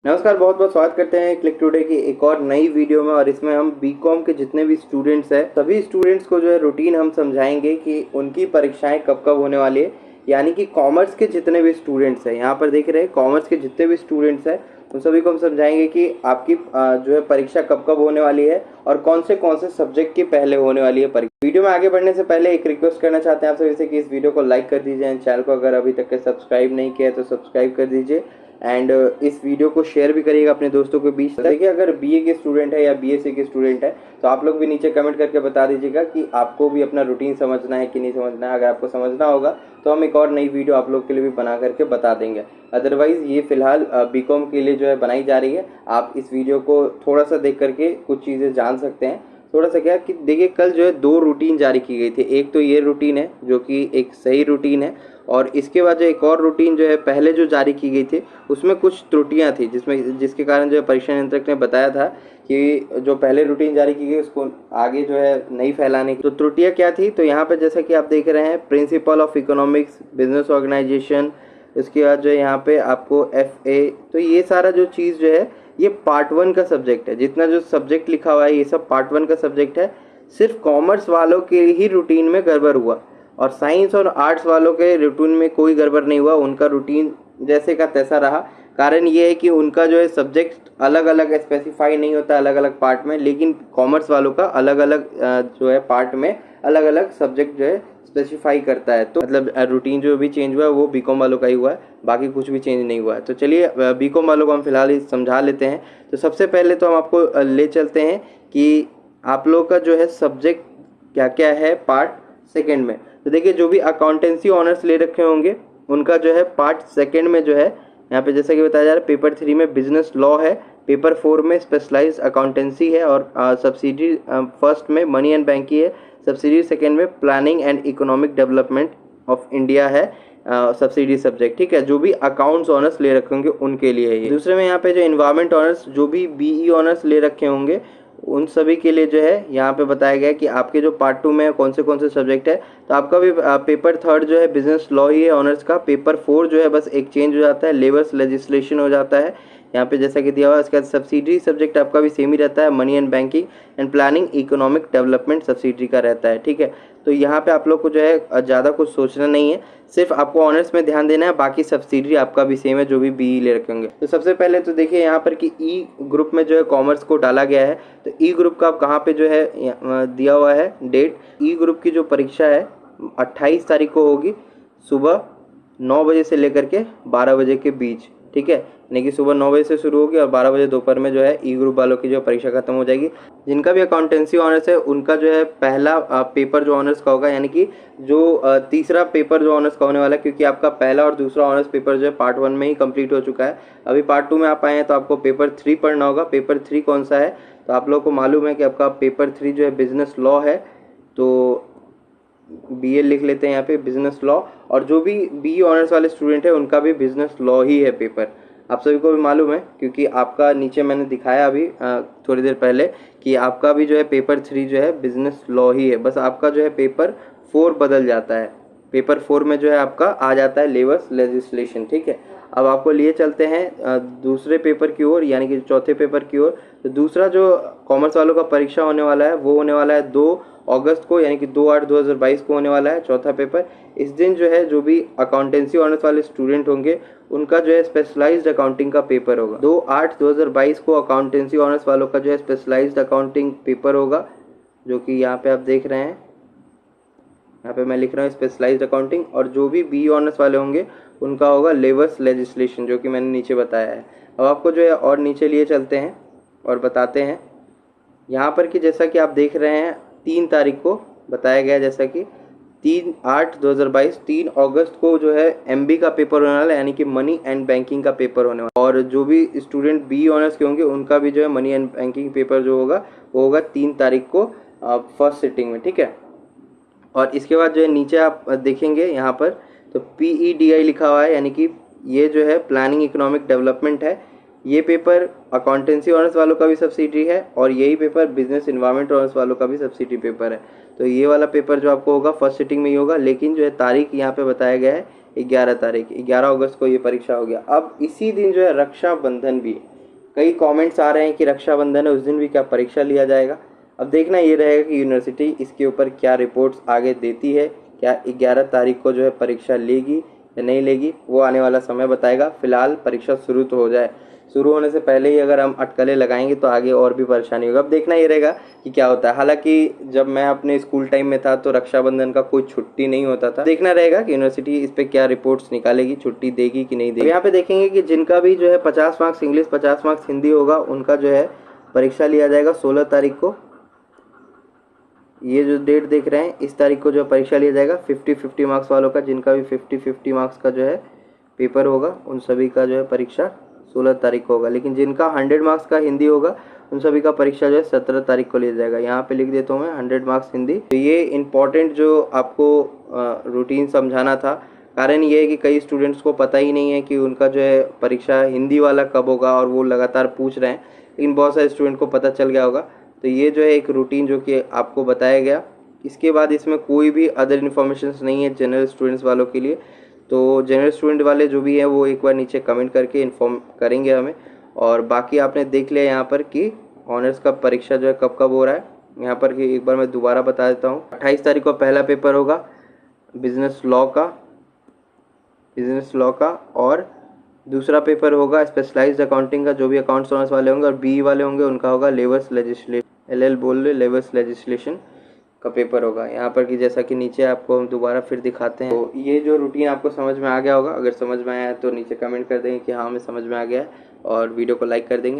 नमस्कार, बहुत बहुत स्वागत करते हैं क्लिक टुडे की एक और नई वीडियो में। और इसमें हम बीकॉम के जितने भी स्टूडेंट्स हैं सभी स्टूडेंट्स को जो है रूटीन हम समझाएंगे कि उनकी परीक्षाएं कब कब होने वाली है। यानी कि कॉमर्स के जितने भी स्टूडेंट्स हैं, यहाँ पर देख रहे हैं कॉमर्स के जितने भी स्टूडेंट्स हैं उन सभी को हम समझाएंगे कि आपकी जो है परीक्षा कब कब होने वाली है और कौन से सब्जेक्ट की पहले होने वाली है परीक्षा। वीडियो में आगे बढ़ने से पहले एक रिक्वेस्ट करना चाहते हैं आप सभी से कि इस वीडियो को लाइक कर दीजिए, चैनल को अगर अभी तक के सब्सक्राइब नहीं किया है तो सब्सक्राइब कर दीजिए एंड इस वीडियो को शेयर भी करिएगा अपने दोस्तों के बीच। देखिए, अगर बीए के स्टूडेंट है या बीएससी के स्टूडेंट है तो आप लोग भी नीचे कमेंट करके बता दीजिएगा कि आपको भी अपना रूटीन समझना है कि नहीं समझना है। अगर आपको समझना होगा तो हम एक और नई वीडियो आप लोग के लिए भी बना करके बता देंगे। अदरवाइज ये फिलहाल बीकॉम के लिए जो है बनाई जा रही है। आप इस वीडियो को थोड़ा सा देख करके कुछ चीज़ें जान सकते हैं। थोड़ा सा क्या कि देखिए, कल जो है 2 रूटीन जारी की गई थी। एक तो ये रूटीन है जो कि एक सही रूटीन है, और इसके बाद जो एक और रूटीन जो है पहले जो जारी की गई थी उसमें कुछ त्रुटियां थी, जिसके कारण जो है परीक्षा नियंत्रक ने बताया था कि जो पहले रूटीन जारी की गई उसको आगे जो है नहीं फैलाने की। तो त्रुटियां क्या थी, तो यहाँ पे जैसा कि आप देख रहे हैं principle of economics, business organisation, इसके बाद जो है यहाँ पे आपको FA। तो ये सारा जो चीज़ जो है ये पार्ट 1 का सब्जेक्ट है। जितना जो सब्जेक्ट लिखा हुआ है ये सब पार्ट 1 का सब्जेक्ट है। सिर्फ कॉमर्स वालों के ही रूटीन में गड़बड़ हुआ और साइंस और आर्ट्स वालों के रूटीन में कोई गड़बड़ नहीं हुआ। उनका रूटीन जैसे का तैसा रहा। कारण ये है कि उनका जो है सब्जेक्ट अलग अलग स्पेसिफाई नहीं होता अलग अलग पार्ट में, लेकिन कॉमर्स वालों का अलग अलग जो है पार्ट में अलग अलग सब्जेक्ट जो है स्पेसिफाई करता है। तो मतलब रूटीन जो भी चेंज हुआ है वो बीकॉम वालों का ही हुआ है, बाकी कुछ भी चेंज नहीं हुआ है। तो चलिए बीकॉम वालों को हम फिलहाल समझा लेते हैं। तो सबसे पहले तो हम आपको ले चलते हैं कि आप लोगों का जो है सब्जेक्ट क्या क्या है पार्ट सेकेंड में। तो देखिए, जो भी अकाउंटेंसी ऑनर्स ले रखे होंगे उनका जो है पार्ट सेकेंड में जो है यहाँ पे जैसा कि बताया जा रहा है पेपर 3 में बिजनेस लॉ है, पेपर 4 में स्पेशलाइज्ड अकाउंटेंसी है, और सब्सिडी फर्स्ट में मनी एंड बैंकिंग है, सब्सिडी सेकेंड में planning and economic development of India है सब्सिडी सब्जेक्ट। ठीक है, जो भी अकाउंट्स ऑनर्स ले रखे होंगे उनके लिए है ये। दूसरे में यहाँ पे जो इन्वायरमेंट ऑनर्स जो भी BE ऑनर्स ले रखे होंगे उन सभी के लिए जो है यहाँ पे बताया गया है कि आपके जो पार्ट 2 में कौन से सब्जेक्ट है। तो आपका भी पेपर 3 जो है बिजनेस लॉ ही है ऑनर्स का। पेपर 4 जो है बस एक चेंज हो जाता है, लेबर्स लेजिस्लेशन हो जाता है यहाँ पे जैसा कि दिया हुआ है। इसका सब्सिडी सब्जेक्ट आपका भी सेम ही रहता है, money and banking and planning economic development subsidy का रहता है। ठीक है, तो यहाँ पे आप लोग को जो है ज़्यादा कुछ सोचना नहीं है, सिर्फ आपको ऑनर्स में ध्यान देना है, बाकी सब्सिडी आपका भी सेम है जो भी BE ले रखे होंगे। तो सबसे पहले तो देखिए यहाँ पर कि E ग्रुप में जो है कॉमर्स को डाला गया है। तो E ग्रुप का आप कहाँ पे जो है दिया हुआ है डेट। E ग्रुप की जो परीक्षा है 28 तारीख को होगी, सुबह 9 बजे से लेकर के 12 बजे के बीच। ठीक है, यानी कि सुबह 9 बजे से शुरू होगी और 12 बजे दोपहर में जो है E ग्रुप वालों की जो परीक्षा खत्म हो जाएगी। जिनका भी अकाउंटेंसी ऑनर्स है उनका जो है पहला पेपर जो ऑनर्स का होगा, यानी कि जो तीसरा पेपर जो ऑनर्स का होने वाला है, क्योंकि आपका पहला और दूसरा ऑनर्स पेपर जो है पार्ट 1 में ही कंप्लीट हो चुका है। अभी पार्ट 2 में आप आए हैं तो आपको पेपर 3 पढ़ना होगा। पेपर 3 कौन सा है, तो आप लोगों को मालूम है कि आपका पेपर 3 जो है बिजनेस लॉ है। तो BA लिख लेते हैं यहाँ पे बिजनेस लॉ, और जो भी BE ऑनर्स वाले स्टूडेंट है उनका भी बिजनेस लॉ ही है पेपर। आप सभी को भी मालूम है क्योंकि आपका नीचे मैंने दिखाया अभी थोड़ी देर पहले कि आपका भी जो है पेपर 3 जो है बिजनेस लॉ ही है। बस आपका जो है पेपर 4 बदल जाता है, पेपर 4 में जो है आपका आ जाता है लेबर्स लेजिस्लेशन। ठीक है, अब आपको लिए चलते हैं दूसरे पेपर की ओर, यानी कि चौथे पेपर की ओर। तो दूसरा जो कॉमर्स वालों का परीक्षा होने वाला है वो होने वाला है 2 अगस्त को, यानी कि 2/8/2022 को होने वाला है चौथा पेपर। इस दिन जो है जो भी अकाउंटेंसी ऑनर्स वाले स्टूडेंट होंगे उनका जो है स्पेशलाइज्ड अकाउंटिंग का पेपर होगा। 2/8/2022 को अकाउंटेंसी ऑनर्स वालों का जो है स्पेशलाइज्ड अकाउंटिंग पेपर होगा, जो कि यहाँ पे आप देख रहे हैं, यहाँ पे मैं लिख रहा हूँ स्पेशलाइज्ड अकाउंटिंग। और जो भी BE ऑनर्स वाले होंगे उनका होगा लेबर्स लेजिस्लेशन, जो कि मैंने नीचे बताया है। अब आपको जो है और नीचे लिए चलते हैं और बताते हैं यहाँ पर कि जैसा कि आप देख रहे हैं 3 तारीख को बताया गया, जैसा कि 3/8/2022 3 अगस्त को जो है MB का पेपर होने वाला है, यानी कि मनी एंड बैंकिंग का पेपर होने वाला है। और जो भी स्टूडेंट BE ऑनर्स के होंगे उनका भी जो है मनी एंड बैंकिंग पेपर जो होगा वो होगा 3 तारीख को फर्स्ट सिटिंग में। ठीक है, और इसके बाद जो है नीचे आप देखेंगे यहाँ पर तो PEDI लिखा हुआ है, यानी कि ये जो है प्लानिंग इकोनॉमिक डेवलपमेंट है। ये पेपर अकाउंटेंसी ऑनर्स वालों का भी सब्सिडी है, और यही पेपर बिजनेस इन्वायरमेंट ऑनर्स वालों का भी सब्सिडी पेपर है। तो ये वाला पेपर जो आपको होगा फर्स्ट सिटिंग में ही होगा, लेकिन जो है तारीख यहाँ पे बताया गया है 11 तारीख 11 अगस्त को ये परीक्षा हो गया। अब इसी दिन जो है रक्षाबंधन भी, कई कमेंट्स आ रहे हैं कि रक्षाबंधन है उस दिन भी क्या परीक्षा लिया जाएगा। अब देखना ये रहेगा कि यूनिवर्सिटी इसके ऊपर क्या रिपोर्ट्स आगे देती है, क्या 11 तारीख को जो है परीक्षा लेगी या नहीं लेगी, वो आने वाला समय बताएगा। फिलहाल परीक्षा शुरू तो हो जाए, शुरू होने से पहले ही अगर हम अटकलें लगाएंगे तो आगे और भी परेशानी होगी। अब देखना ये रहेगा कि क्या होता है। हालांकि जब मैं अपने स्कूल टाइम में था तो रक्षाबंधन का कोई छुट्टी नहीं होता था। देखना रहेगा कि यूनिवर्सिटी इस पर क्या रिपोर्ट्स निकालेगी, छुट्टी देगी कि नहीं देगी। यहाँ पे देखेंगे कि जिनका भी जो है 50 मार्क्स इंग्लिश 50 मार्क्स हिंदी होगा उनका जो है परीक्षा लिया जाएगा 16 तारीख को। ये जो डेट देख रहे हैं इस तारीख को जो परीक्षा लिया जाएगा। 50-50 मार्क्स वालों का, जिनका भी 50-50 मार्क्स का जो है पेपर होगा उन सभी का जो है परीक्षा 16 तारीख को होगा। लेकिन जिनका 100 मार्क्स का हिंदी होगा उन सभी का परीक्षा जो है 17 तारीख को लिया जाएगा। यहाँ पे लिख देता हूँ मैं 100 मार्क्स हिंदी। तो ये इम्पॉर्टेंट जो आपको रूटीन समझाना था। कारण ये है कि कई स्टूडेंट्स को पता ही नहीं है कि उनका जो है परीक्षा हिंदी वाला कब होगा और वो लगातार पूछ रहे हैं, लेकिन बहुत सारे स्टूडेंट को पता चल गया होगा। तो ये जो है एक रूटीन जो कि आपको बताया गया। इसके बाद इसमें कोई भी अदर इन्फॉर्मेशन नहीं है जनरल स्टूडेंट्स वालों के लिए। तो जनरल स्टूडेंट वाले जो भी हैं वो एक बार नीचे कमेंट करके इन्फॉर्म करेंगे हमें। और बाकी आपने देख लिया यहाँ पर कि ऑनर्स का परीक्षा जो है कब कब हो रहा है। यहाँ पर कि एक बार मैं दोबारा बता देता हूँ। 28 तारीख को पहला पेपर होगा बिजनेस लॉ का और दूसरा पेपर होगा स्पेशलाइज्ड अकाउंटिंग का। जो भी अकाउंट्स ऑनर्स वाले होंगे और बी वाले होंगे उनका होगा लेवर्स लेजिस्लेशन का पेपर होगा। यहाँ पर कि जैसा कि नीचे आपको हम दोबारा फिर दिखाते हैं। तो ये जो रूटीन आपको समझ में आ गया होगा। अगर समझ में आया तो नीचे कमेंट कर देंगे कि हाँ हमें समझ में आ गया है, और वीडियो को लाइक कर देंगे।